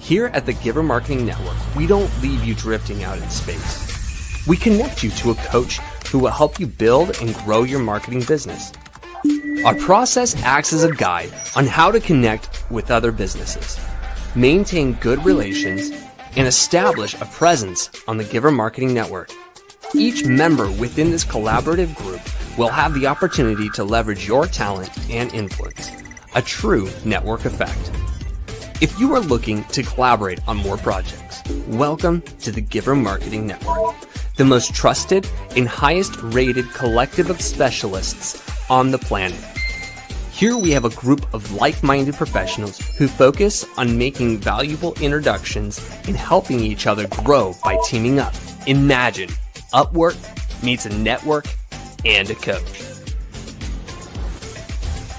Here at the Giver Marketing Network, we don't leave you drifting out in space. We connect you to a coach who will help you build and grow your marketing business. Our process acts as a guide on how to connect with other businesses, maintain good relations, and establish a presence on the Giver Marketing Network. Each member within this collaborative group will have the opportunity to leverage your talent and influence, a true network effect. If you are looking to collaborate on more projects, welcome to the Giver Marketing Network, the most trusted and highest rated collective of specialists on the planet. Here we have a group of like-minded professionals who focus on making valuable introductions and helping each other grow by teaming up. Imagine Upwork meets a network and a coach.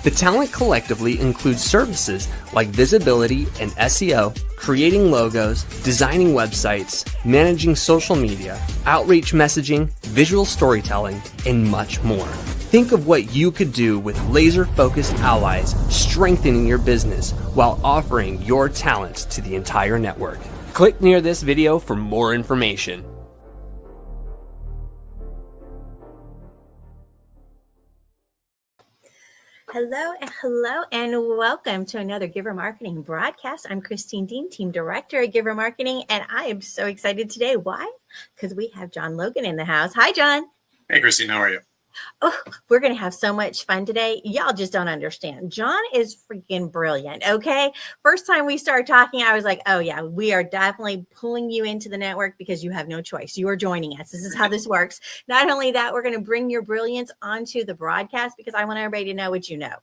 The talent collectively includes services like visibility and SEO, creating logos, designing websites, managing social media, outreach messaging, visual storytelling, and much more. Think of what you could do with laser-focused allies, strengthening your business while offering your talents to the entire network. Click near this video for more information. Hello, and welcome to another Giver Marketing broadcast. I'm Christine Deane, Team Director at Giver Marketing, and I am so excited today. Why? Because we have Jon Logan in the house. Hi, Jon. Hey, Christine. How are you? Oh, we're going to have so much fun today. Y'all just don't understand. Jon is freaking brilliant, okay? First time we started talking, I was like, oh, yeah, we are definitely pulling you into the network because you have no choice. You are joining us. This is how this works. Not only that, we're going to bring your brilliance onto the broadcast because I want everybody to know what you know.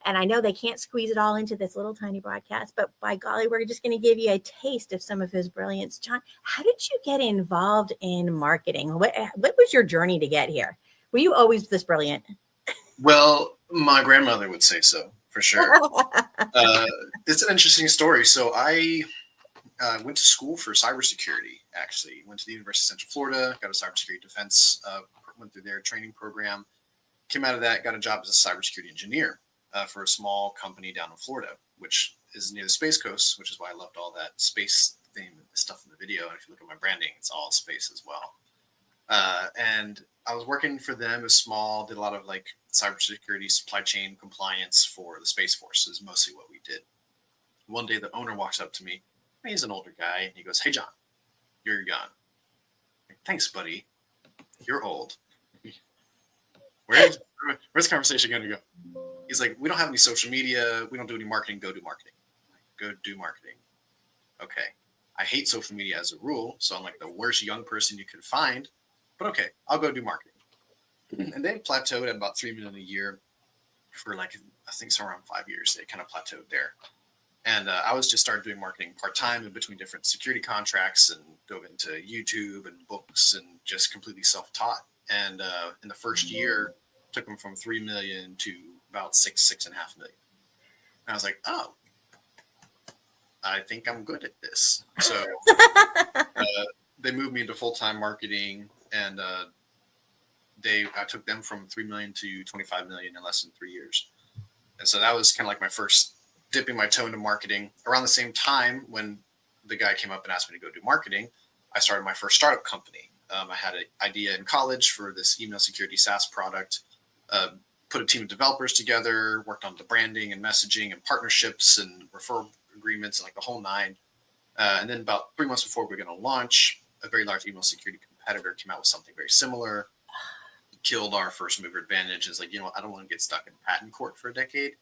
And I know they can't squeeze it all into this little tiny broadcast, but by golly, we're just going to give you a taste of some of his brilliance. Jon, how did you get involved in marketing? What was your journey to get here? Were you always this brilliant? Well, my grandmother would say so, for sure. It's an interesting story. So I went to school for cybersecurity, actually. Went to the University of Central Florida, got a cybersecurity defense, went through their training program. Came out of that, got a job as a cybersecurity engineer for a small company down in Florida, which is near the Space Coast, which is why I loved all that space theme stuff in the video. And if you look at my branding, it's all space as well. And I was working for them as small, did a lot of like cybersecurity, supply chain compliance for the Space Force is mostly what we did. One day the owner walks up to me. He's an older guy. And he goes, "Hey, Jon, you're young." "Thanks, buddy. You're old." Where's the conversation going to go? He's like, "We don't have any social media. We don't do any marketing. Go do marketing." Go do marketing. Okay. I hate social media as a rule. So I'm like the worst young person you could find. But okay, I'll go do marketing. And they plateaued at about $3 million a year for like, I think it's around 5 years. They kind of plateaued there. And I was just started doing marketing part-time in between different security contracts and dove into YouTube and books and just completely self-taught. And in the first year, took them from 3 million to about 6.5 million. And I was like, oh, I think I'm good at this. So they moved me into full-time marketing. And I took them from 3 million to 25 million in less than 3 years. And so that was kind of like my first dipping my toe into marketing. Around the same time when the guy came up and asked me to go do marketing, I started my first startup company. I had an idea in college for this email security SaaS product, put a team of developers together, worked on the branding and messaging and partnerships and referral agreements and like the whole nine. And then about 3 months before we were going to launch, a very large email security competitor came out with something very similar, killed our first mover advantage. It's like, I don't want to get stuck in patent court for a decade.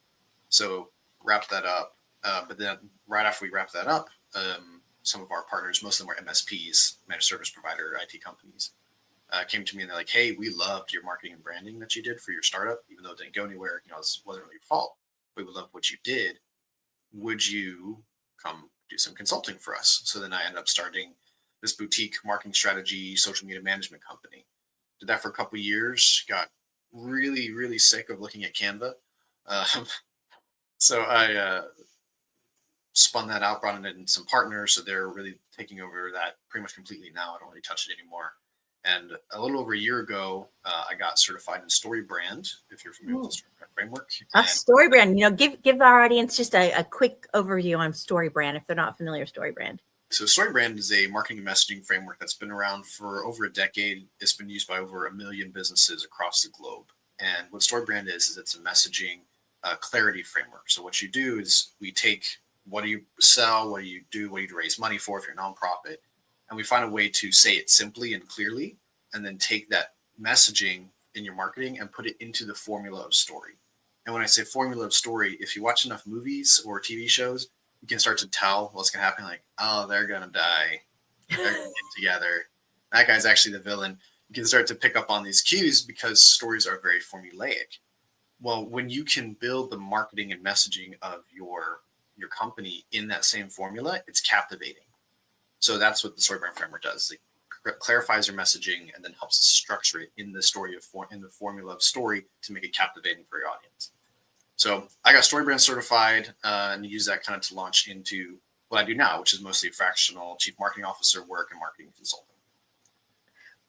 So wrap that up. But then right after we wrapped that up, some of our partners, most of them were MSPs, managed service provider, IT companies, came to me and they're like, "Hey, we loved your marketing and branding that you did for your startup, even though it didn't go anywhere. It wasn't really your fault. We would love what you did. Would you come do some consulting for us?" So then I ended up starting this boutique marketing strategy, social media management company. Did that for a couple of years, got really, really sick of looking at Canva. So I spun that out, brought in some partners. So they're really taking over that pretty much completely now. I don't really touch it anymore. And a little over a year ago, I got certified in StoryBrand, if you're familiar with the StoryBrand framework. And StoryBrand, give our audience just a quick overview on StoryBrand if they're not familiar with StoryBrand. So StoryBrand is a marketing and messaging framework that's been around for over a decade. It's been used by over 1 million businesses across the globe. And what StoryBrand is it's a messaging clarity framework. So what you do is we take what do you sell, what do you do, what do you raise money for if you're a nonprofit, and we find a way to say it simply and clearly, and then take that messaging in your marketing and put it into the formula of story. And when I say formula of story, if you watch enough movies or TV shows, you can start to tell what's going to happen. Like, oh, they're going to die. They're going to get together. That guy's actually the villain. You can start to pick up on these cues because stories are very formulaic. Well, when you can build the marketing and messaging of your company in that same formula, it's captivating. So that's what the StoryBrand framework does. It clarifies your messaging and then helps structure it in the formula of story to make it captivating for your audience. So I got StoryBrand certified and use that kind of to launch into what I do now, which is mostly fractional chief marketing officer work and marketing consulting.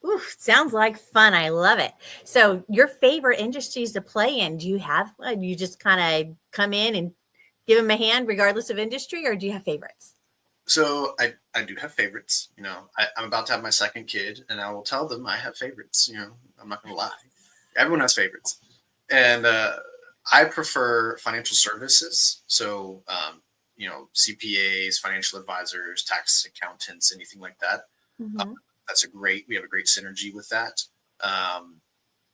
Ooh, sounds like fun. I love it. So your favorite industries to play in, do you have, you just kind of come in and give them a hand regardless of industry, or do you have favorites? So I do have favorites. I'm about to have my second kid, and I will tell them I have favorites. I'm not going to lie. Everyone has favorites. And I prefer financial services. So, CPAs, financial advisors, tax accountants, anything like that. Mm-hmm. We have a great synergy with that.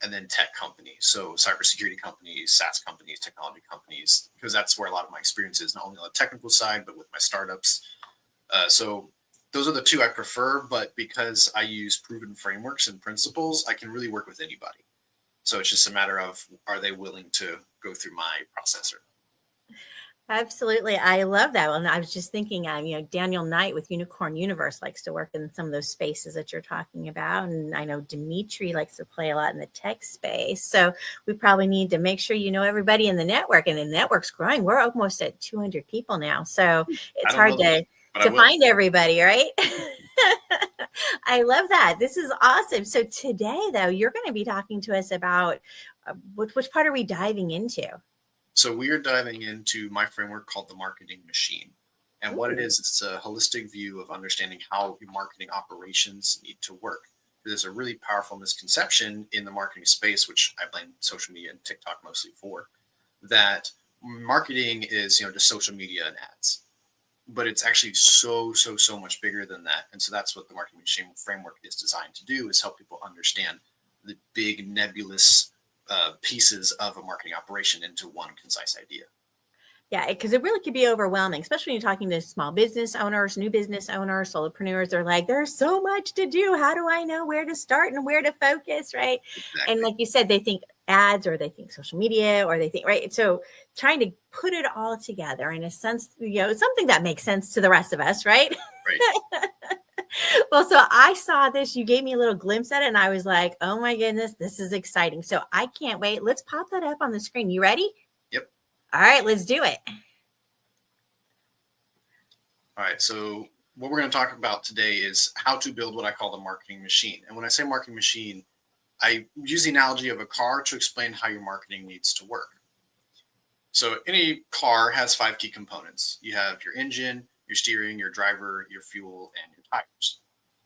And then tech companies. So cybersecurity companies, SaaS companies, technology companies, because that's where a lot of my experience is, not only on the technical side, but with my startups. So those are the two I prefer, but because I use proven frameworks and principles, I can really work with anybody. So it's just a matter of, are they willing to go through my processor? Absolutely. I love that. And I was just thinking, Daniel Knight with Unicorn Universe likes to work in some of those spaces that you're talking about. And I know Dimitri likes to play a lot in the tech space. So we probably need to make sure you know everybody in the network, and the network's growing. We're almost at 200 people now. So it's hard to find everybody, right? I love that. This is awesome. So today, though, you're going to be talking to us about which part are we diving into? So we are diving into my framework called the marketing machine. And what it is, it's a holistic view of understanding how your marketing operations need to work. There's a really powerful misconception in the marketing space, which I blame social media and TikTok mostly for, that marketing is, just social media and ads. But it's actually so much bigger than that. And so that's what the marketing machine framework is designed to do, is help people understand the big nebulous pieces of a marketing operation into one concise idea. Yeah, because it really could be overwhelming, especially when you're talking to small business owners, new business owners, solopreneurs. They're like, there's so much to do. How do I know where to start and where to focus, right? Exactly. And like you said, they think ads, or they think social media, or they think, right? So trying to put it all together in a sense, something that makes sense to the rest of us, right? Right. Well, so I saw this, you gave me a little glimpse at it, and I was like, oh my goodness, this is exciting. So I can't wait. Let's pop that up on the screen. You ready? Yep. All right, let's do it. All right. So what we're going to talk about today is how to build what I call the marketing machine. And when I say marketing machine, I use the analogy of a car to explain how your marketing needs to work. So any car has 5 key components. You have your engine, your steering, your driver, your fuel, and your tires.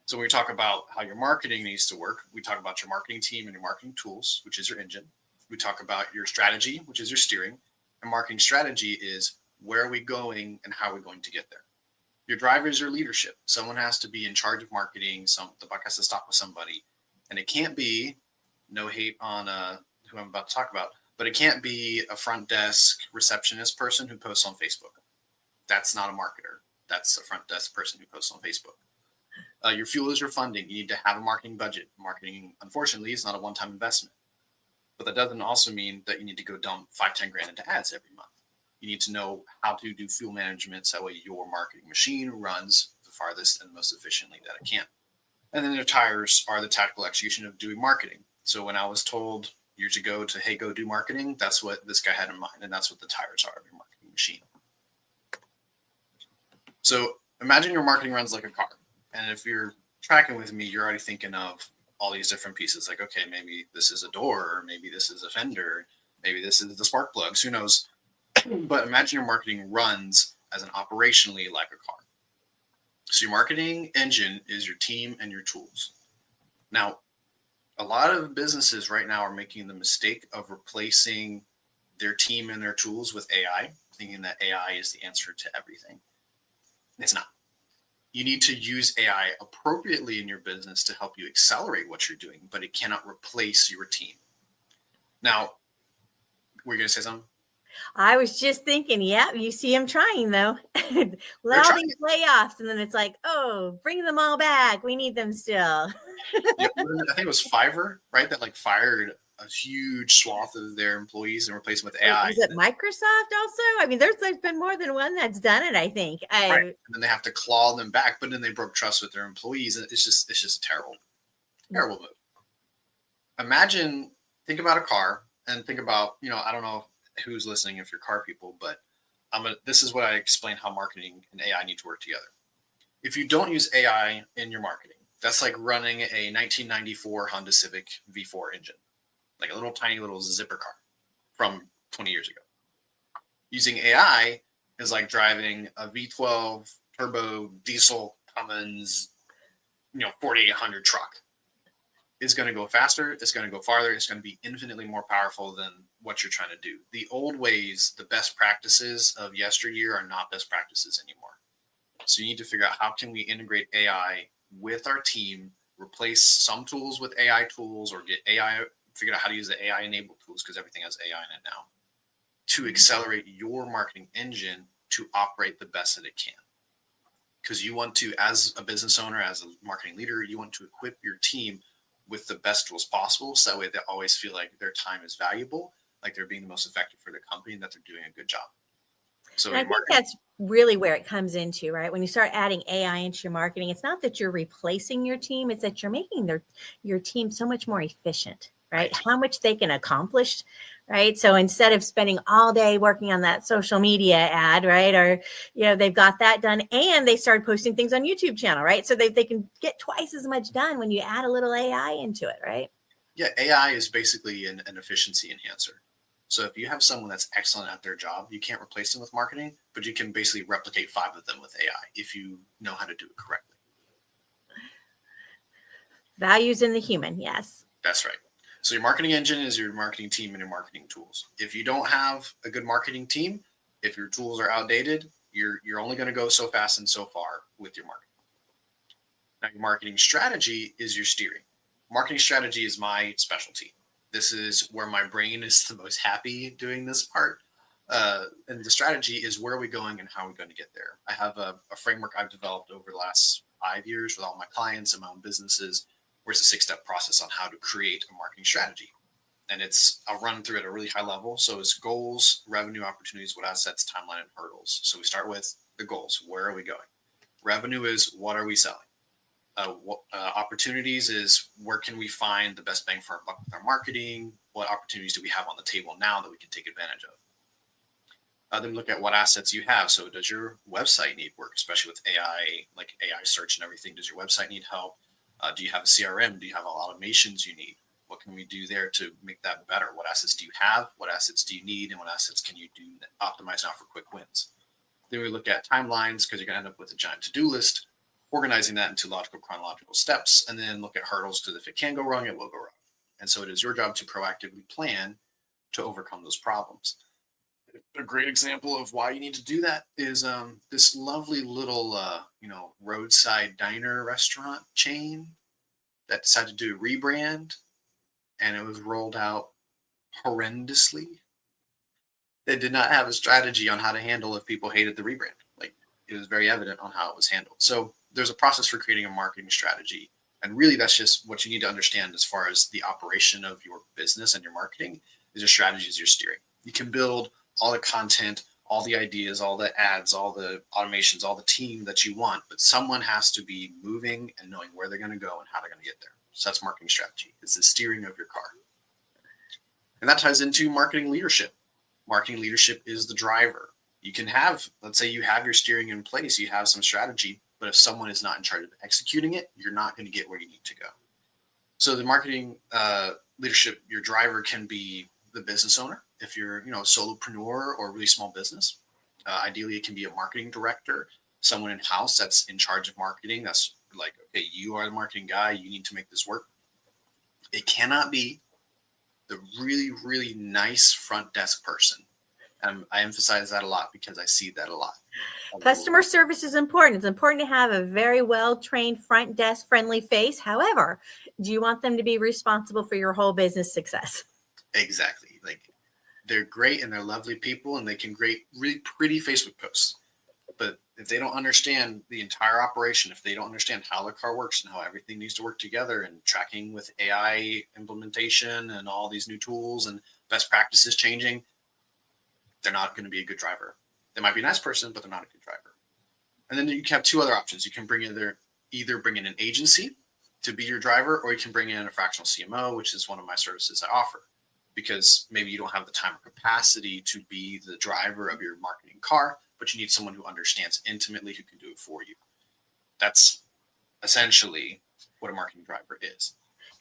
So when we talk about how your marketing needs to work, we talk about your marketing team and your marketing tools, which is your engine. We talk about your strategy, which is your steering. And marketing strategy is where are we going and how are we going to get there. Your driver is your leadership. Someone has to be in charge of marketing. The buck has to stop with somebody. And it can't be, no hate on who I'm about to talk about, but it can't be a front desk receptionist person who posts on Facebook. That's not a marketer. That's a front desk person who posts on Facebook. Your fuel is your funding. You need to have a marketing budget. Marketing, unfortunately, is not a one-time investment. But that doesn't also mean that you need to go dump $5-10 grand into ads every month. You need to know how to do fuel management so that way your marketing machine runs the farthest and most efficiently that it can. And then your tires are the tactical execution of doing marketing. So when I was told years ago to, hey, go do marketing, that's what this guy had in mind. And that's what the tires are of your marketing machine. So imagine your marketing runs like a car. And if you're tracking with me, you're already thinking of all these different pieces. Like, okay, maybe this is a door, or maybe this is a fender, maybe this is the spark plugs, who knows? But imagine your marketing runs as an operationally like a car. So your marketing engine is your team and your tools. Now, a lot of businesses right now are making the mistake of replacing their team and their tools with AI, thinking that AI is the answer to everything. It's not. You need to use AI appropriately in your business to help you accelerate what you're doing, but it cannot replace your team. Now, were you going to say something? I was just thinking, yeah, you see him trying though. Let all these layoffs, and then it's like, oh, bring them all back. We need them still. Yeah, I think it was Fiverr, right? That like fired a huge swath of their employees and replaced them with AI. Is it Microsoft also? I mean, there's been more than one that's done it, I think. Right. And then they have to claw them back, but then they broke trust with their employees. And it's just a terrible move. Imagine, think about a car and think about, I don't know who's listening if you're car people, but this is what I explain how marketing and AI need to work together. If you don't use AI in your marketing, that's like running a 1994 Honda Civic V4 engine, like a little tiny little zipper car from 20 years ago. Using AI is like driving a V12 turbo diesel Cummins, 4800 truck. It's going to go faster. It's going to go farther. It's going to be infinitely more powerful than what you're trying to do. The old ways, the best practices of yesteryear are not best practices anymore. So you need to figure out how can we integrate AI with our team, replace some tools with AI tools, or get AI, figure out how to use the AI enabled tools, because everything has AI in it now, to accelerate your marketing engine to operate the best that it can. Because you want to, as a business owner, as a marketing leader, you want to equip your team with the best tools possible. So that way they always feel like their time is valuable, like they're being the most effective for the company, and that they're doing a good job. So I think that's really where it comes into, right? When you start adding AI into your marketing, it's not that you're replacing your team, it's that you're making your team so much more efficient, right? How much they can accomplish, right? So instead of spending all day working on that social media ad, right? Or, they've got that done and they started posting things on YouTube channel, right? So they can get twice as much done when you add a little AI into it, right? Yeah, AI is basically an efficiency enhancer. So if you have someone that's excellent at their job, you can't replace them with marketing, but you can basically replicate 5 of them with AI if you know how to do it correctly. Values in the human, yes. That's right. So your marketing engine is your marketing team and your marketing tools. If you don't have a good marketing team, if your tools are outdated, you're only going to go so fast and so far with your marketing. Now, your marketing strategy is your steering. Marketing strategy is my specialty. This is where my brain is the most happy doing this part. And the strategy is where are we going and how are we going to get there? I have a framework I've developed over the last 5 years with all my clients and my own businesses, where it's a 6-step process on how to create a marketing strategy. And I'll run through it at a really high level. So it's goals, revenue opportunities, what assets, timeline, and hurdles. So we start with the goals. Where are we going? Revenue is what are we selling? Opportunities is where can we find the best bang for our buck with our marketing? What opportunities do we have on the table now that we can take advantage of? Then look at what assets you have. So does your website need work, especially with AI, like AI search and everything? Does your website need help? Do you have a CRM? Do you have all automations you need? What can we do there to make that better? What assets do you have? What assets do you need? And what assets can you do that optimize now for quick wins? Then we look at timelines, because you're going to end up with a giant to-do list, organizing that into logical, chronological steps, and then look at hurdles, because if it can go wrong, it will go wrong. And so it is your job to proactively plan to overcome those problems. A great example of why you need to do that is this lovely little, roadside diner restaurant chain that decided to do a rebrand, and it was rolled out horrendously. They did not have a strategy on how to handle if people hated the rebrand. Like, it was very evident on how it was handled. So there's a process for creating a marketing strategy. And really, that's just what you need to understand as far as the operation of your business and your marketing is your strategy, is your steering. You can build all the content, all the ideas, all the ads, all the automations, all the team that you want, but someone has to be moving and knowing where they're going to go and how they're going to get there. So that's marketing strategy. It's the steering of your car. And that ties into marketing leadership. Marketing leadership is the driver. You can have, let's say you have your steering in place, you have some strategy, but if someone is not in charge of executing it, you're not going to get where you need to go. So the marketing leadership, your driver can be the business owner. If you're, a solopreneur or a really small business, ideally it can be a marketing director, someone in house that's in charge of marketing. That's like, okay, you are the marketing guy. You need to make this work. It cannot be the really, really nice front desk person. I emphasize that a lot because I see that a lot. Customer service is important. It's important to have a very well-trained front desk friendly face. However, do you want them to be responsible for your whole business success? Exactly. Like, they're great and they're lovely people and they can create really pretty Facebook posts. But if they don't understand the entire operation, if they don't understand how the car works and how everything needs to work together, and tracking with AI implementation and all these new tools and best practices changing, they're not going to be a good driver. They might be a nice person, but they're not a good driver. And then you can have two other options. You can either bring in an agency to be your driver, or you can bring in a fractional CMO, which is one of my services I offer, because maybe you don't have the time or capacity to be the driver of your marketing car, but you need someone who understands intimately, who can do it for you. That's essentially what a marketing driver is.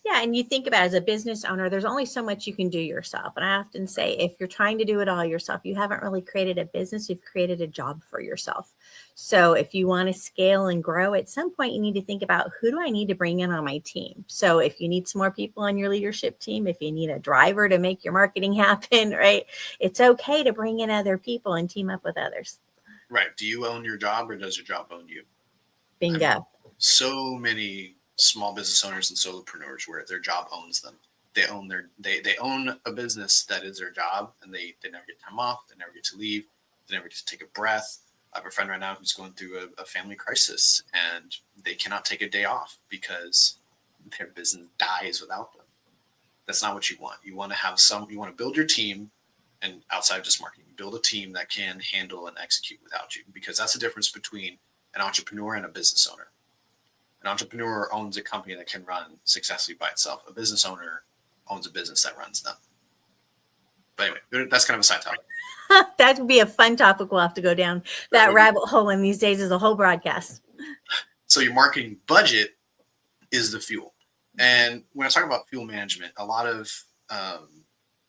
Yeah. And you think about it, as a business owner, there's only so much you can do yourself. And I often say, if you're trying to do it all yourself, you haven't really created a business, you've created a job for yourself. So if you want to scale and grow, at some point, you need to think about, who do I need to bring in on my team? So if you need some more people on your leadership team, if you need a driver to make your marketing happen, right? It's okay to bring in other people and team up with others. Right. Do you own your job, or does your job own you? Bingo. I mean, so many small business owners and solopreneurs where their job owns them. They own a business that is their job, and they never get time off. They never get to leave. They never get to take a breath. I have a friend right now who's going through a family crisis, and they cannot take a day off because their business dies without them. That's not what you want. You want to build your team, and outside of just marketing, build a team that can handle and execute without you, because that's the difference between an entrepreneur and a business owner. An entrepreneur owns a company that can run successfully by itself. A business owner owns a business that runs them. But anyway, that's kind of a side topic. That would be a fun topic. We'll have to go down that rabbit hole. And these days is a whole broadcast. So your marketing budget is the fuel. And when I talk about fuel management, a lot of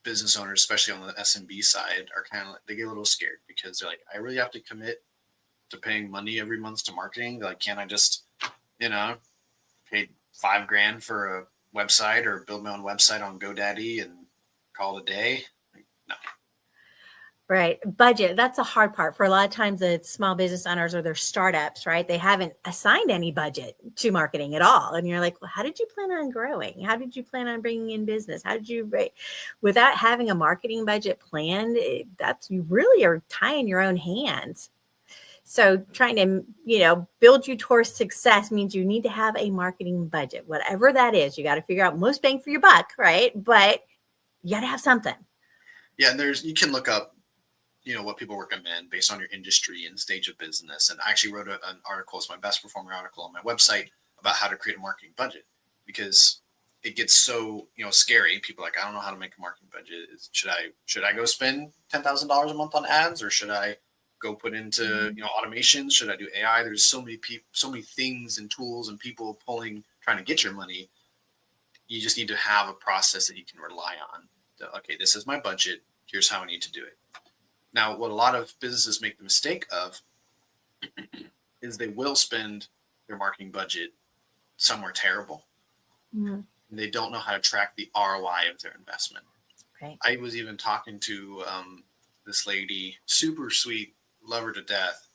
business owners, especially on the SMB side, are kind of they get a little scared, because they're like, I really have to commit to paying money every month to marketing. They're like, can't I just pay $5,000 for a website, or build my own website on GoDaddy and call it a day? Like, no. Right. Budget. That's a hard part for a lot of times. The small business owners or their startups, right? They haven't assigned any budget to marketing at all. And you're like, well, how did you plan on growing? How did you plan on bringing in business? How did you, right? Without having a marketing budget planned, you really are tying your own hands. So trying to, build you towards success means you need to have a marketing budget, whatever that is. You got to figure out most bang for your buck, right? But you got to have something. Yeah. And you can look up, what people recommend based on your industry and stage of business. And I actually wrote an article, it's my best performing article on my website, about how to create a marketing budget, because it gets so, scary. People are like, I don't know how to make a marketing budget. Should I go spend $10,000 a month on ads, or should I go put into, automations? Should I do AI? There's so many people, so many things and tools and people trying to get your money. You just need to have a process that you can rely on. Okay, this is my budget. Here's how I need to do it. Now, what a lot of businesses make the mistake of is they will spend their marketing budget somewhere terrible. Mm-hmm. They don't know how to track the ROI of their investment. Right. I was even talking to this lady, super sweet, love her to death.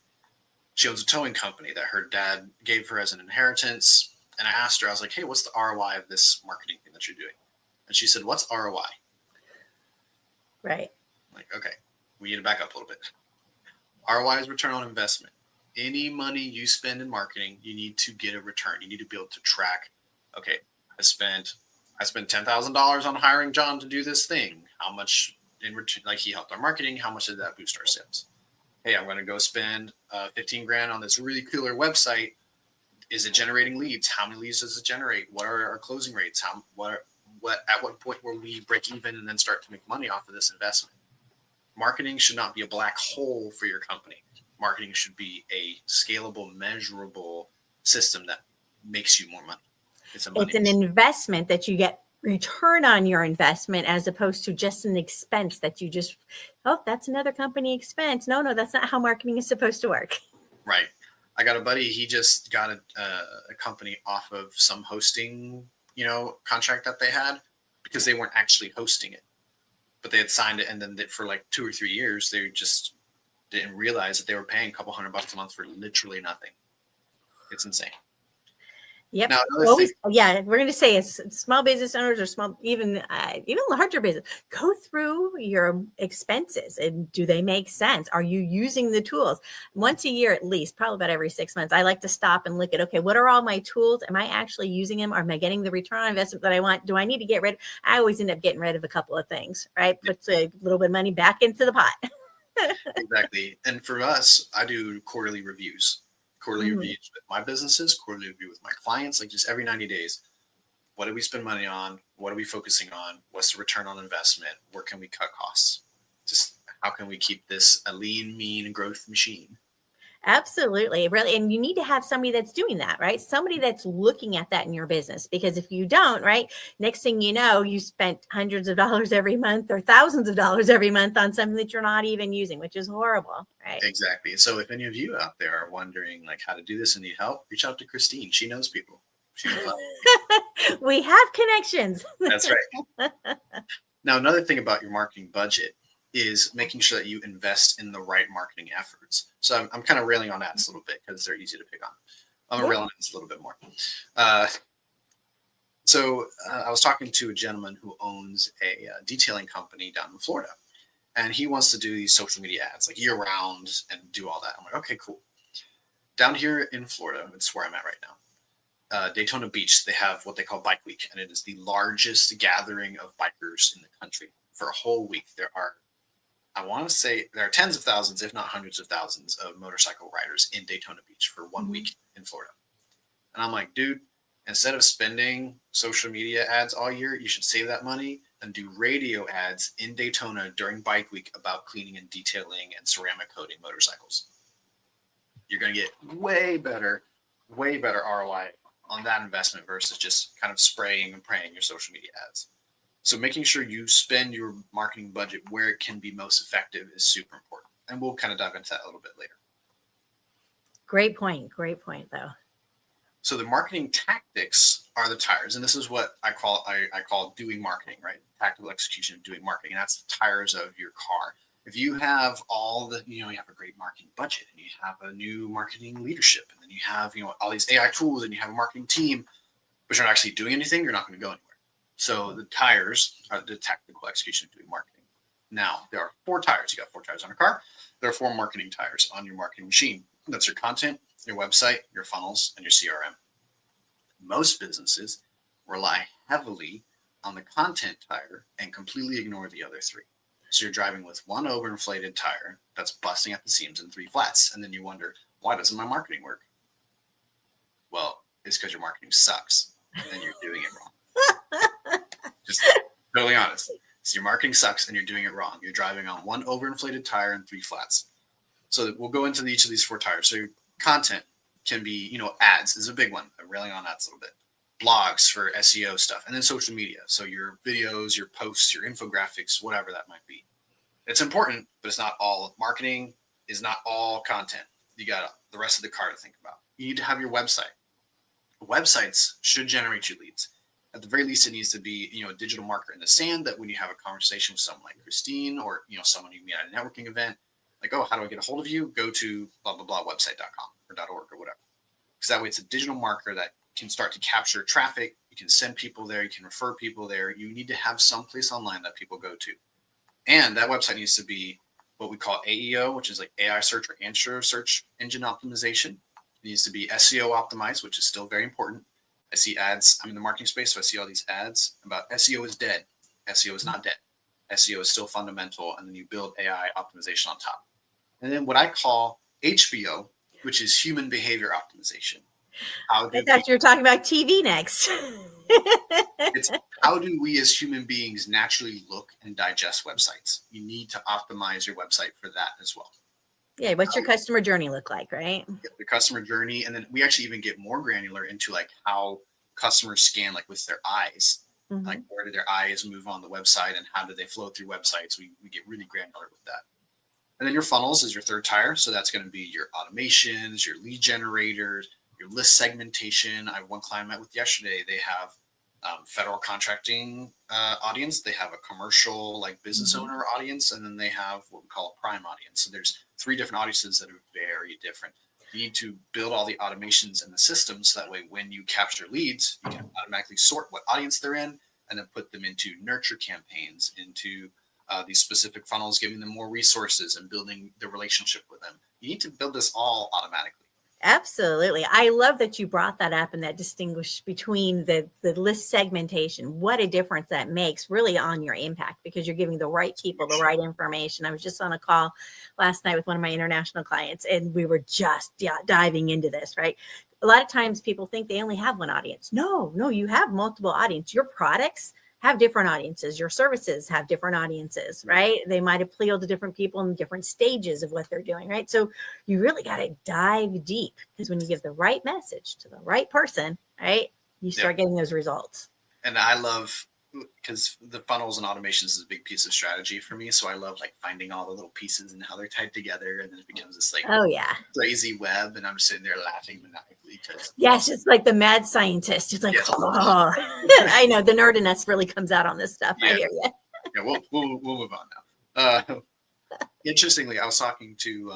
She owns a towing company that her dad gave her as an inheritance. And I asked her, I was like, hey, what's the ROI of this marketing thing that you're doing? And she said, what's ROI? Right. I'm like, okay, we need to back up a little bit. ROI is return on investment. Any money you spend in marketing, you need to get a return. You need to be able to track, okay, I spent $10,000 on hiring John to do this thing. How much in return, like he helped our marketing, how much did that boost our sales? Hey, I'm going to go spend $15,000 on this really killer website. Is it generating leads? How many leads does it generate? What are our closing rates? At what point will we break even and then start to make money off of this investment? Marketing should not be a black hole for your company. Marketing should be a scalable, measurable system that makes you more money. It's a money. It's an investment that you get return on your investment as opposed to just an expense that you just, oh, that's another company expense. No, that's not how marketing is supposed to work. Right. I got a buddy, he just got a company off of some hosting, contract that they had because they weren't actually hosting it, but they had signed it. And then for like 2 or 3 years, they just didn't realize that they were paying a couple $100 a month for literally nothing. It's insane. Yep. Now, Always, yeah, we're going to say as small business owners or small, even larger business, go through your expenses and do they make sense? Are you using the tools once a year at least? Probably about every 6 months. I like to stop and look at, okay, what are all my tools? Am I actually using them? Or am I getting the return on investment that I want? Do I need to get rid? I always end up getting rid of a couple of things, right? Puts a little bit of money back into the pot. Exactly. And for us, I do quarterly reviews. Reviews with my businesses, quarterly review with my clients, like just every 90 days. What do we spend money on? What are we focusing on? What's the return on investment? Where can we cut costs? Just how can we keep this a lean, mean growth machine? Absolutely. Really. And you need to have somebody that's doing that, right? Somebody that's looking at that in your business, because if you don't, right, next thing you know, you spent hundreds of dollars every month or thousands of dollars every month on something that you're not even using, which is horrible, right? Exactly. So if any of you out there are wondering like how to do this and need help, reach out to Christine. She knows people. We have connections. That's right. Now, another thing about your marketing budget is making sure that you invest in the right marketing efforts. So I'm kind of railing on ads a little bit because they're easy to pick on. I'm going to rail on ads a little bit more. So I was talking to a gentleman who owns a detailing company down in Florida, and he wants to do these social media ads like year round and do all that. I'm like, okay, cool. Down here in Florida, it's where I'm at right now. Daytona Beach, they have what they call Bike Week, and it is the largest gathering of bikers in the country. For a whole week, I want to say there are tens of thousands, if not hundreds of thousands of motorcycle riders in Daytona Beach for 1 week in Florida. And I'm like, dude, instead of spending social media ads all year, you should save that money and do radio ads in Daytona during Bike Week about cleaning and detailing and ceramic coating motorcycles. You're going to get way better ROI on that investment versus just kind of spraying and praying your social media ads. So making sure you spend your marketing budget where it can be most effective is super important. And we'll kind of dive into that a little bit later. Great point, though. So the marketing tactics are the tires. And this is what I call doing marketing, right? Tactical execution of doing marketing. And that's the tires of your car. If you have you have a great marketing budget and you have a new marketing leadership, and then you have, all these AI tools and you have a marketing team, but you're not actually doing anything, you're not going to go anywhere. So the tires are the tactical execution of doing marketing. Now, there are 4 tires. You got 4 tires on a car. There are 4 marketing tires on your marketing machine. That's your content, your website, your funnels, and your CRM. Most businesses rely heavily on the content tire and completely ignore the other 3. So you're driving with 1 overinflated tire that's busting at the seams and 3 flats. And then you wonder, why doesn't my marketing work? Well, it's because your marketing sucks and you're doing it wrong. Just totally honest. So your marketing sucks and you're doing it wrong. You're driving on 1 overinflated tire and 3 flats. So we'll go into each of these 4 tires. So your content can be, ads is a big one. I'm railing on ads a little bit. Blogs for SEO stuff, and then social media. So your videos, your posts, your infographics, whatever that might be. It's important, but it's not all. Marketing is not all content. You got the rest of the car to think about. You need to have your website. Websites should generate you leads. At the very least, it needs to be, a digital marker in the sand that when you have a conversation with someone like Christine or, someone you meet at a networking event, like, oh, how do I get a hold of you? Go to blah, blah, blah website.com or .org or whatever. Because that way it's a digital marker that can start to capture traffic. You can send people there. You can refer people there. You need to have some place online that people go to. And that website needs to be what we call AEO, which is like AI search or answer search engine optimization. It needs to be SEO optimized, which is still very important. I see ads. I'm in the marketing space, so I see all these ads about SEO is dead. SEO is not dead. SEO is still fundamental, and then you build AI optimization on top. And then what I call HBO, which is human behavior optimization. I thought you were talking about TV next. It's how do we as human beings naturally look and digest websites? You need to optimize your website for that as well. Yeah, what's your customer journey look like, right? The customer journey, and then we actually even get more granular into like how customers scan like with their eyes. Mhm. Like where do their eyes move on the website and how do they flow through websites? We get really granular with that. And then your funnels is your third tire. So that's going to be your automations, your lead generators, your list segmentation. I have one client I met with yesterday. They have federal contracting audience. They have a commercial like business owner audience, and then they have what we call a prime audience. So there's 3 different audiences that are very different. You need to build all the automations in the system so that way when you capture leads, you can automatically sort what audience they're in and then put them into nurture campaigns, into these specific funnels, giving them more resources and building the relationship with them. You need to build this all automatically. Absolutely. I love that you brought that up and that distinguish between the list segmentation. What a difference that makes really on your impact, because you're giving the right people the right information. I was just on a call last night with one of my international clients, and we were just diving into this, right? A lot of times people think they only have one audience. No, you have multiple audience. Your products have different audiences. Your services have different audiences, right? They might appeal to different people in different stages of what they're doing, right? So you really got to dive deep, because when you give the right message to the right person, right, you start getting those results. And I love, because the funnels and automations is a big piece of strategy for me. So I love like finding all the little pieces and how they're tied together. And then it becomes this like crazy web. And I'm sitting there laughing maniacally. Yes, it's like the mad scientist. It's like, oh, I know the nerd in us really comes out on this stuff. I hear you. Yeah, we'll move on now. Interestingly, I was talking to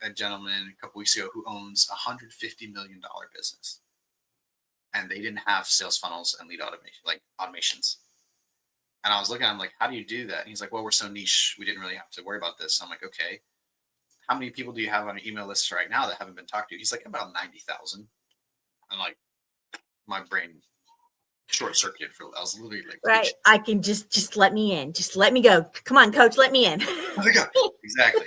a gentleman a couple weeks ago who owns $150 million business. And they didn't have sales funnels and lead automation, like automations. And I was looking at him like, how do you do that? And he's like, well, we're so niche, we didn't really have to worry about this. I'm like, okay, how many people do you have on your email list right now that haven't been talked to? He's like, about 90,000. I'm like, my brain short circuited for, I was literally like, right. I can just let me in. Just let me go. Come on, coach, let me in. Let me go. Exactly.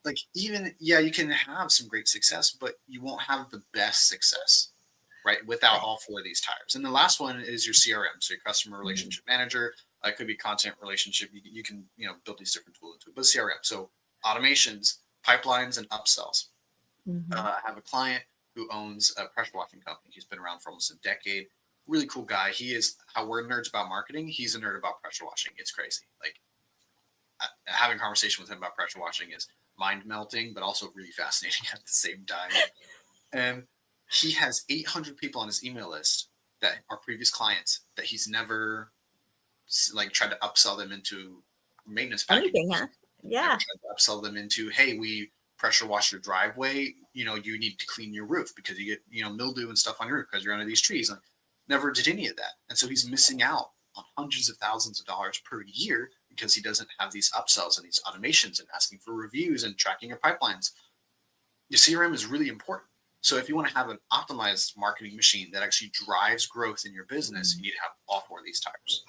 Like even, you can have some great success, but you won't have the best success, right, without all 4 of these tires. And the last one is your CRM, so your customer relationship manager. It could be content relationship. You can build these different tools into it, but CRM. So automations, pipelines, and upsells. I have a client who owns a pressure washing company. He's been around for almost a decade. Really cool guy. He is, how we're nerds about marketing, he's a nerd about pressure washing. It's crazy. Like having a conversation with him about pressure washing is mind melting, but also really fascinating at the same time. And he has 800 people on his email list that are previous clients that he's never like tried to upsell them into maintenance packages. Anything, huh? Yeah. Tried to upsell them into, hey, we pressure wash your driveway. You need to clean your roof because you get, mildew and stuff on your roof because you're under these trees. Like, never did any of that. And so he's missing out on hundreds of thousands of dollars per year because he doesn't have these upsells and these automations and asking for reviews and tracking your pipelines. Your CRM is really important. So if you want to have an optimized marketing machine that actually drives growth in your business, you need to have all 4 of these tires.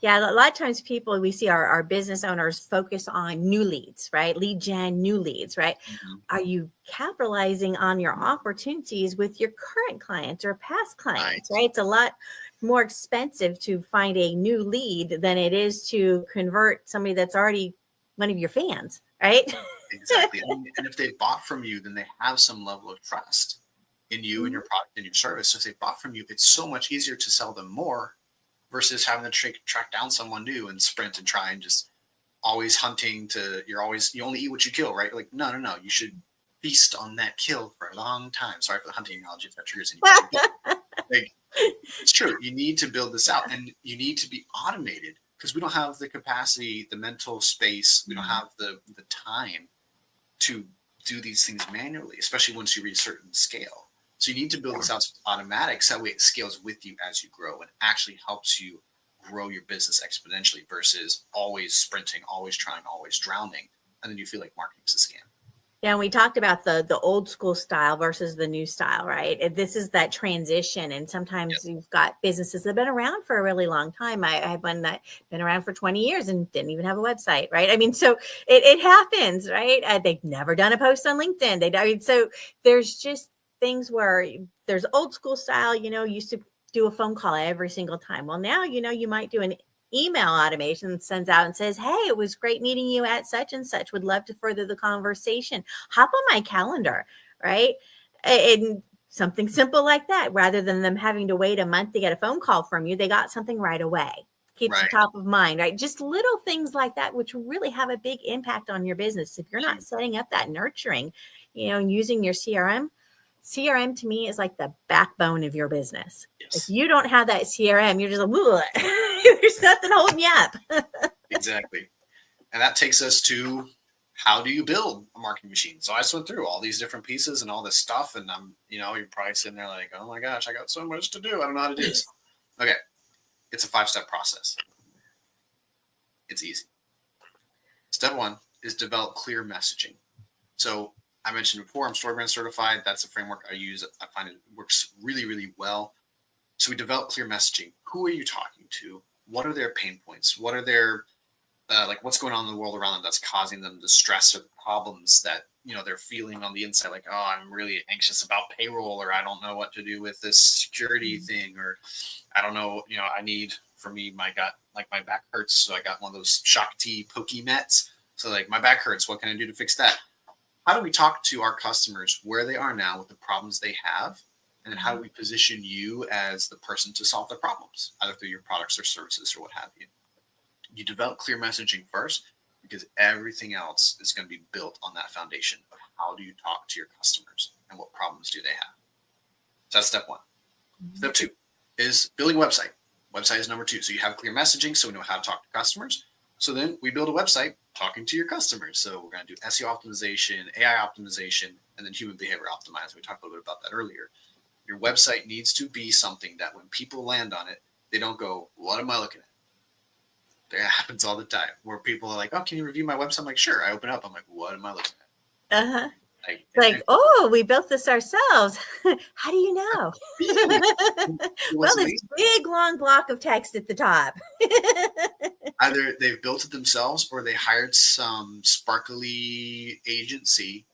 Yeah, a lot of times we see our business owners focus on new leads, right? Lead gen, new leads, right? Are you capitalizing on your opportunities with your current clients or past clients, right? It's a lot more expensive to find a new lead than it is to convert somebody that's already one of your fans, right? Exactly. And if they bought from you, then they have some level of trust in you and your product and your service. So if they bought from you, it's so much easier to sell them more versus having to track down someone new and sprint and try and just always hunting you only eat what you kill, right? Like, no. You should feast on that kill for a long time. Sorry for the hunting analogy if that triggers anybody. Like, it's true. You need to build this out and you need to be automated because we don't have the capacity, the mental space. We don't have the time to do these things manually, especially once you reach a certain scale. So you need to build this out automatic so that way it scales with you as you grow and actually helps you grow your business exponentially versus always sprinting, always trying, always drowning. And then you feel like marketing's a scam. Yeah, and we talked about the old school style versus the new style, right? And this is that transition. And sometimes you've got businesses that have been around for a really long time. I had one that been around for 20 years and didn't even have a website, right? I mean, so it happens, right? They've never done a post on LinkedIn. So there's just things where there's old school style, used to do a phone call every single time. Well, now, you might do an email automation that sends out and says, hey, it was great meeting you at such and such. Would love to further the conversation. Hop on my calendar, right? And Something simple like that, rather than them having to wait a month to get a phone call from you, they got something right away. Keeps you top of mind, right? Just little things like that, which really have a big impact on your business. If you're not setting up that nurturing, and using your CRM to me is like the backbone of your business. Yes. If you don't have that CRM, you're just like, there's nothing holding you up. Exactly. And that takes us to, how do you build a marketing machine? So I just went through all these different pieces and all this stuff. And you're probably sitting there like, oh my gosh, I got so much to do. I don't know how to do this. Okay. It's a 5-step process. It's easy. Step 1 is develop clear messaging. So I mentioned before, I'm StoryBrand certified. That's a framework I use. I find it works really, really well. So we develop clear messaging. Who are you talking to? What are their pain points? What are their what's going on in the world around them that's causing them the stress or the problems that they're feeling on the inside? Like, oh, I'm really anxious about payroll, or I don't know what to do with this security thing, or I don't know. I need, for me, my back hurts, so I got one of those Shakti pokey meds. So like, my back hurts. What can I do to fix that? How do we talk to our customers where they are now with the problems they have? And then how do we position you as the person to solve their problems, either through your products or services or what have you? You develop clear messaging first, because everything else is going to be built on that foundation of how do you talk to your customers and what problems do they have. So that's step 1. Step 2 is building a website. Website is number 2. So you have clear messaging, so we know how to talk to customers. So then we build a website talking to your customers. So we're going to do SEO optimization, AI optimization, and then human behavior optimization. We talked a little bit about that earlier. Your website needs to be something that when people land on it, they don't go, what am I looking at? That happens all the time, where people are like, oh, can you review my website? I'm like, sure. I open up. I'm like, what am I looking at? Uh-huh. Oh, we built this ourselves. How do you know? Well, this big long block of text at the top. Either they've built it themselves, or they hired some sparkly agency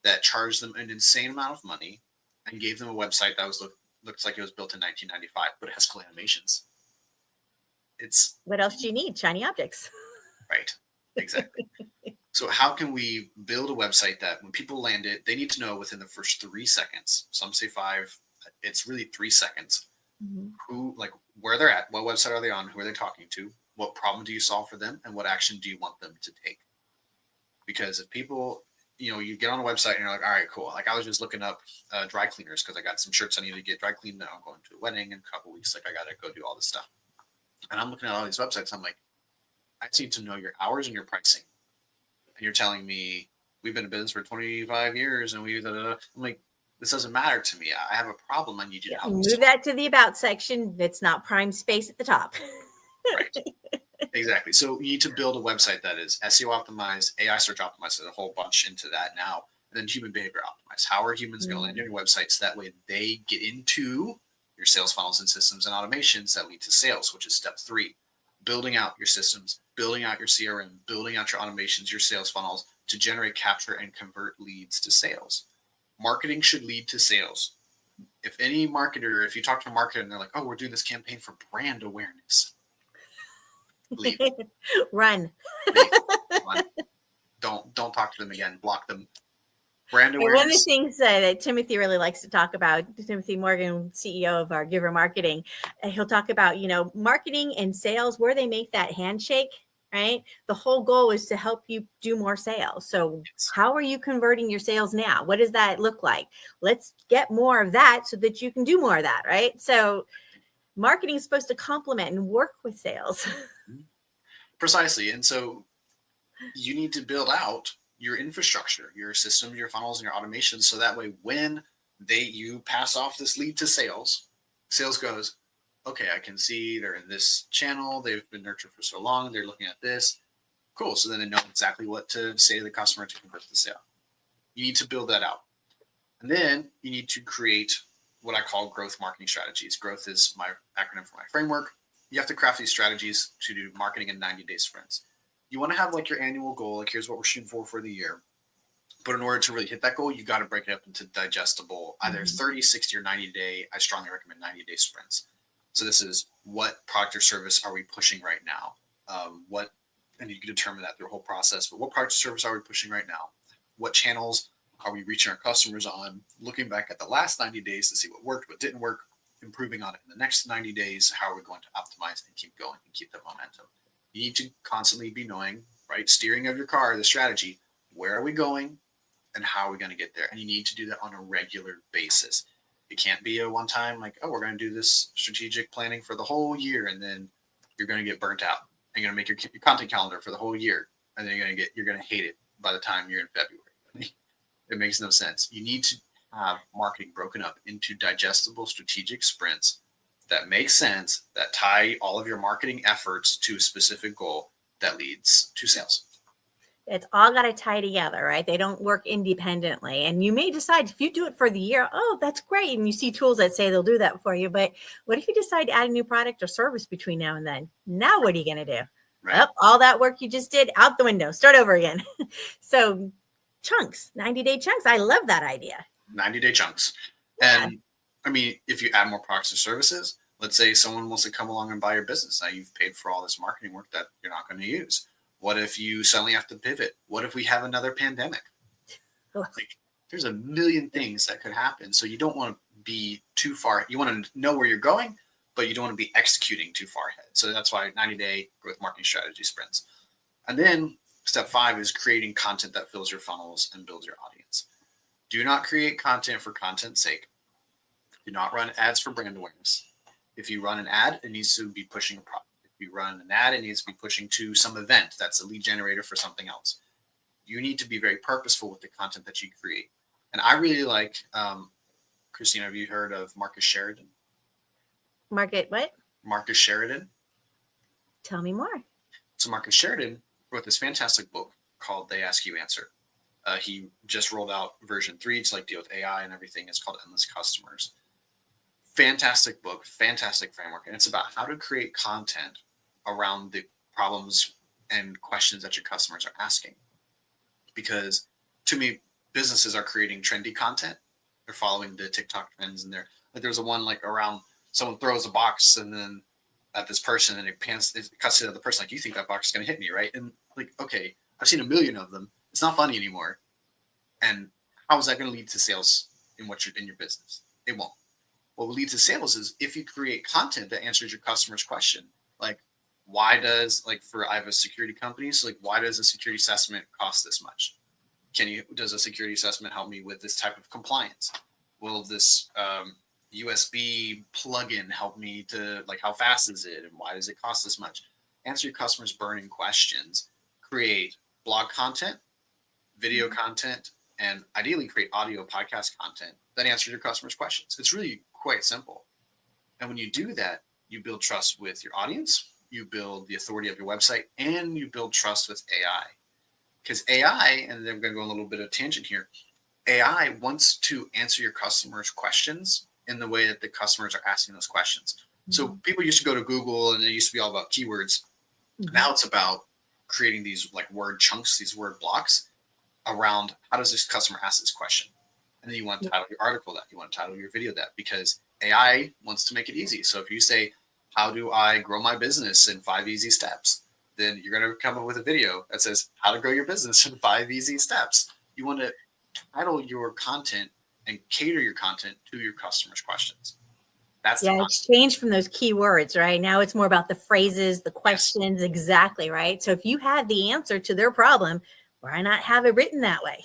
that charged them an insane amount of money and gave them a website that looks like it was built in 1995, but it has cool animations. What else do you need? Shiny objects. Right. Exactly. So how can we build a website that when people land it, they need to know within the first 3 seconds, some say 5, it's really 3 seconds, where they're at, what website are they on, who are they talking to, what problem do you solve for them, and what action do you want them to take? Because if people, you get on a website and you're like, all right, cool. Like, I was just looking up dry cleaners because I got some shirts I need to get dry cleaned now. I'm going to a wedding in a couple of weeks. Like, I got to go do all this stuff. And I'm looking at all these websites. I'm like, I just need to know your hours and your pricing. And you're telling me we've been in business for 25 years and I'm like, this doesn't matter to me. I have a problem. I need you to help me. Move that to the about section. That's not prime space at the top. Right. Exactly. So you need to build a website that is SEO optimized, AI search optimized, there's a whole bunch into that now. And then human behavior optimized. How are humans going to land on your website so that way they get into your sales funnels and systems and automations that lead to sales, which is step 3. Building out your systems, building out your CRM, building out your automations, your sales funnels to generate, capture, and convert leads to sales. Marketing should lead to sales. If any marketer, if you talk to a marketer and they're like, oh, we're doing this campaign for brand awareness. Leave. Run. Run. Don't talk to them again. Block them. Brand awareness. One of the things that Timothy really likes to talk about, Timothy Morgan, CEO of our Giver Marketing, he'll talk about, marketing and sales, where they make that handshake, right? The whole goal is to help you do more sales. So how are you converting your sales now? What does that look like? Let's get more of that so that you can do more of that, right? So marketing is supposed to complement and work with sales. Precisely. And so you need to build out your infrastructure, your systems, your funnels, and your automations. So that way, when you pass off this lead to sales goes, okay, I can see they're in this channel. They've been nurtured for so long. They're looking at this. Cool. So then they know exactly what to say to the customer to convert the sale. You need to build that out. And then you need to create what I call growth marketing strategies. Growth is my acronym for my framework. You have to craft these strategies to do marketing in 90-day sprints. You want to have like your annual goal, like here's what we're shooting for the year. But in order to really hit that goal, you got to break it up into digestible, either 30, 60, or 90-day. I strongly recommend 90-day sprints. So this is what product or service are we pushing right now? And you can determine that through the whole process. But what product or service are we pushing right now? What channels are we reaching our customers on? Looking back at the last 90 days to see what worked, what didn't work, improving on it in the next 90 days. How are we going to optimize and keep going and keep the momentum? You need to constantly be knowing, right? Steering of your car, the strategy, where are we going and how are we going to get there? And you need to do that on a regular basis. It can't be a one time like, oh, we're going to do this strategic planning for the whole year. And then you're going to get burnt out. You're going to make your content calendar for the whole year. And then you're going to hate it by the time you're in February. It makes no sense. You need to have marketing broken up into digestible strategic sprints that make sense, that tie all of your marketing efforts to a specific goal that leads to sales. It's all got to tie together, right? They don't work independently. And you may decide if you do it for the year, oh, that's great. And you see tools that say they'll do that for you. But what if you decide to add a new product or service between now and then? Now, what are you going to do? Right. Well, all that work you just did out the window, start over again. So chunks, 90-day chunks. I love that idea. 90-day chunks. Yeah. And I mean, if you add more products and services, let's say someone wants to come along and buy your business. Now you've paid for all this marketing work that you're not going to use. What if you suddenly have to pivot? What if we have another pandemic? Like, there's a million things that could happen. So you don't want to be too far. You want to know where you're going, but you don't want to be executing too far ahead. So that's why 90-day growth marketing strategy sprints. And then step 5 is creating content that fills your funnels and builds your audience. Do not create content for content's sake. Do not run ads for brand awareness. If you run an ad, it needs to be pushing a product. If you run an ad, it needs to be pushing to some event that's a lead generator for something else. You need to be very purposeful with the content that you create. And I really like, Christine, have you heard of Marcus Sheridan? What? Marcus Sheridan. Tell me more. So Marcus Sheridan wrote this fantastic book called They Ask You Answer. He just rolled out version 3 to like deal with AI and everything. It's called Endless Customers. Fantastic book, fantastic framework. And it's about how to create content around the problems and questions that your customers are asking. Because to me, businesses are creating trendy content. They're following the TikTok trends, and there was a one like around someone throws a box and then at this person and it cuts to the other person like, you think that box is going to hit me, right? And like, okay, I've seen a million of them. It's not funny anymore. And how is that going to lead to sales in your business? It won't. What will lead to sales is if you create content that answers your customer's question. Like, I have a security company, so like, why does a security assessment cost this much? Does a security assessment help me with this type of compliance? Will this USB plugin help me to, like, how fast is it and why does it cost this much? Answer your customers' burning questions. Create blog content, video content, and ideally create audio podcast content that answers your customers' questions. It's really quite simple. And when you do that, you build trust with your audience, you build the authority of your website, and you build trust with AI. Because AI, and then I'm going to go a little bit of tangent here, AI wants to answer your customers' questions in the way that the customers are asking those questions. Mm-hmm. So people used to go to Google and it used to be all about keywords. Mm-hmm. Now it's about creating these like word chunks, these word blocks around how does this customer ask this question? And then you want to title your article that, you want to title your video that, because AI wants to make it easy. So if you say, how do I grow my business in 5 easy steps? Then you're going to come up with a video that says how to grow your business in 5 easy steps. You want to title your content and cater your content to your customers' questions. That's it's changed from those keywords, right? Now it's more about the phrases, the questions, exactly, right? So if you had the answer to their problem, why not have it written that way?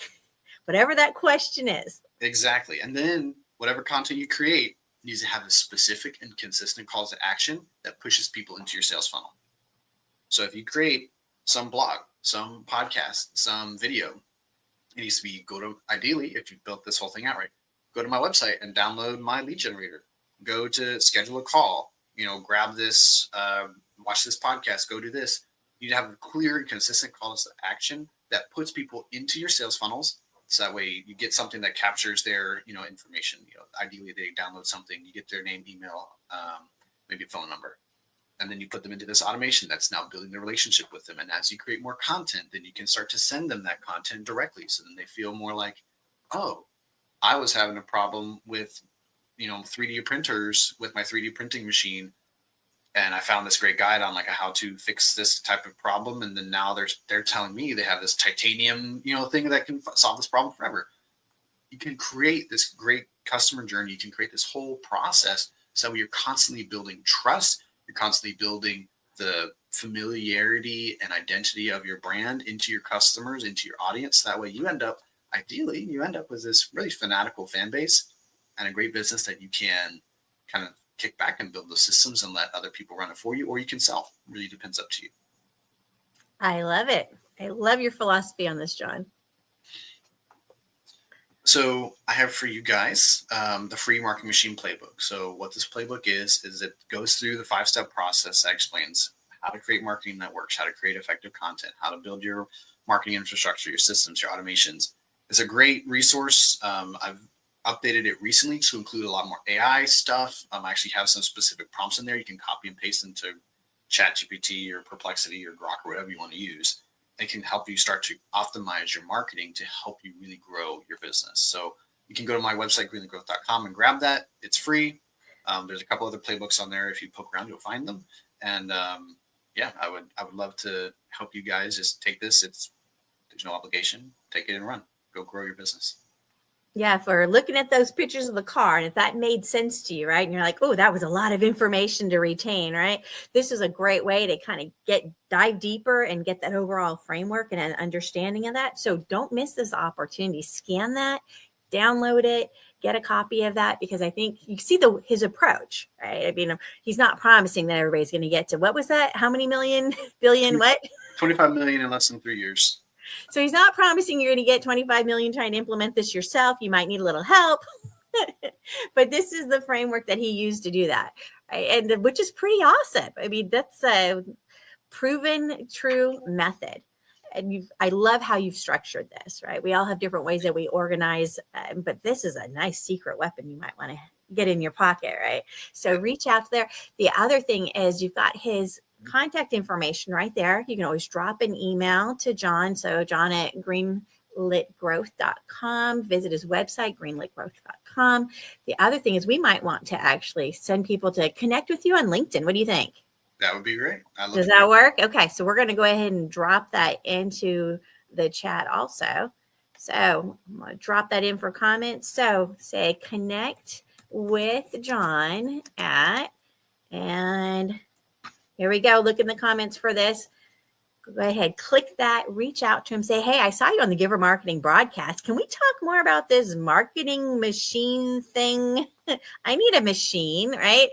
Whatever that question is. Exactly. And then whatever content you create needs to have a specific and consistent calls to action that pushes people into your sales funnel. So if you create some blog, some podcast, some video, it needs to be ideally, if you built this whole thing out right, go to my website and download my lead generator. Go to schedule a call, grab this, watch this podcast, go do this. You need to have a clear and consistent calls to action that puts people into your sales funnels. So that way you get something that captures their, information. Ideally they download something, you get their name, email, maybe a phone number. And then you put them into this automation that's now building the relationship with them. And as you create more content, then you can start to send them that content directly. So then they feel more like, oh, I was having a problem with, 3D printers with my 3D printing machine. And I found this great guide on like how to fix this type of problem. And then now they're telling me they have this titanium, thing that can solve this problem forever. you can create this great customer journey. You can create this whole process so you're constantly building trust. You're constantly building the familiarity and identity of your brand into your customers, into your audience. That way you end up with this really fanatical fan base and a great business that you can kind of kick back and build the systems and let other people run it for you, or you can sell. It really depends up to you. I love it. I love your philosophy on this, Jon. So I have for you guys the free marketing machine playbook. So what this playbook is it goes through the 5-step process that explains how to create marketing networks, how to create effective content, how to build your marketing infrastructure, your systems, your automations. It's a great resource. I've updated it recently to include a lot more AI stuff. I actually have some specific prompts in there. You can copy and paste into ChatGPT or Perplexity or Grok or whatever you want to use. It can help you start to optimize your marketing to help you really grow your business. So you can go to my website, greenlitgrowth.com, and grab that. It's free. There's a couple other playbooks on there. If you poke around, you'll find them. And I would love to help you guys just take this. There's no obligation. Take it and run. Go grow your business. Yeah, for looking at those pictures of the car, and if that made sense to you, right? And you're like, oh, that was a lot of information to retain, right? This is a great way to kind of dive deeper and get that overall framework and an understanding of that. So don't miss this opportunity. Scan that, download it, get a copy of that, because I think you see his approach, right? I mean, he's not promising that everybody's going to get to, what was that? How many billion, what? 25 million in less than 3 years. So he's not promising you're going to get 25 million trying to implement this yourself. You might need a little help, but this is the framework that he used to do that, right? And which is pretty awesome. I mean, that's a proven true method. And I love how you've structured this, right? We all have different ways that we organize, but this is a nice secret weapon you might want to get in your pocket, right? So reach out there. The other thing is you've got his contact information right there. You can always drop an email to Jon. So Jon at greenlitgrowth.com. Visit his website, greenlitgrowth.com. The other thing is we might want to actually send people to connect with you on LinkedIn. What do you think? That would be great. Does that work? Okay. So we're going to go ahead and drop that into the chat also. So I'm going to drop that in for comments. So say connect with Jon at, and here we go. Look in the comments for this. Go ahead, click that, reach out to him, say, hey, I saw you on the Giver Marketing broadcast. Can we talk more about this marketing machine thing? I need a machine, right?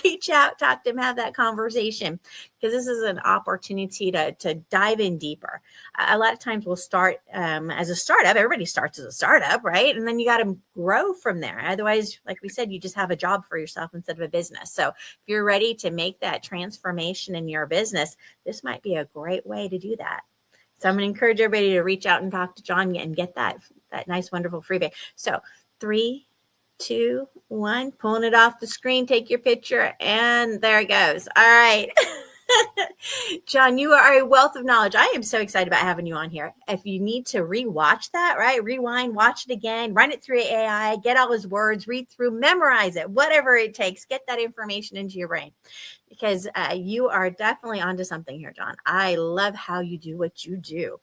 Reach out, talk to him, have that conversation, because this is an opportunity to dive in deeper. A lot of times we'll start as a startup. Everybody starts as a startup, right? And then you got to grow from there. Otherwise, like we said, you just have a job for yourself instead of a business. So if you're ready to make that transformation in your business, this might be a great way to do that. So I'm going to encourage everybody to reach out and talk to Jon and get that nice, wonderful freebie. So 3, 2, 1, pulling it off the screen, take your picture, and there it goes. All right. Jon, you are a wealth of knowledge. I am so excited about having you on here. If you need to rewatch that, right? Rewind, watch it again, run it through AI, get all his words, read through, memorize it, whatever it takes, get that information into your brain, because you are definitely onto something here, Jon. I love how you do what you do.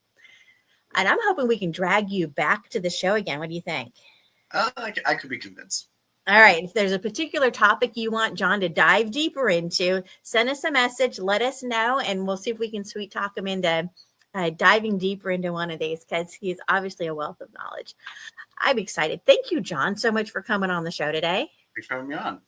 And I'm hoping we can drag you back to the show again. What do you think? I could be convinced. All right. If there's a particular topic you want Jon to dive deeper into, send us a message, let us know, and we'll see if we can sweet talk him into diving deeper into one of these, because he's obviously a wealth of knowledge. I'm excited. Thank you, Jon, so much for coming on the show today. Thanks for having me on.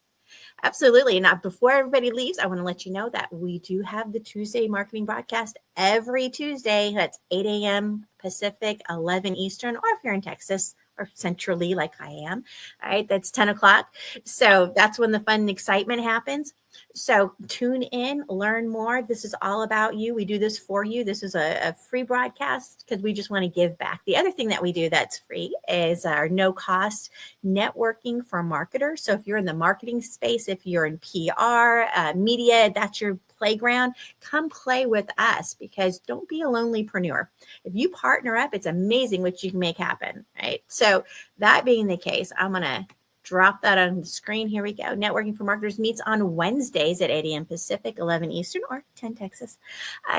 Absolutely. Now, before everybody leaves, I want to let you know that we do have the Tuesday marketing broadcast every Tuesday. That's 8 a.m. Pacific, 11 Eastern, or if you're in Texas, or centrally like I am. All right, that's 10 o'clock. So that's when the fun and excitement happens. So tune in, learn more. This is all about you. We do this for you. This is a free broadcast because we just want to give back. The other thing that we do that's free is our no-cost networking for marketers. So if you're in the marketing space, if you're in PR, media, that's your playground, come play with us, because don't be a lonelypreneur. If you partner up, it's amazing what you can make happen, right? So that being the case, I'm going to drop that on the screen. Here we go. Networking for Marketers meets on Wednesdays at 8 a.m. Pacific, 11 Eastern, or 10 Texas.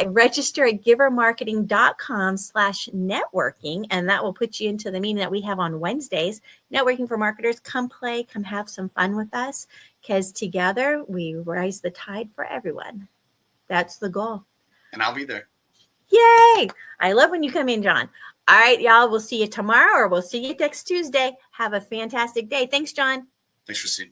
Register at givermarketing.com/networking, and that will put you into the meeting that we have on Wednesdays. Networking for Marketers. Come play, come have some fun with us, because together we rise the tide for everyone. That's the goal. And I'll be there. Yay! I love when you come in, Jon. All right, y'all. We'll see you tomorrow, or we'll see you next Tuesday. Have a fantastic day. Thanks, Jon. Thanks, Christine.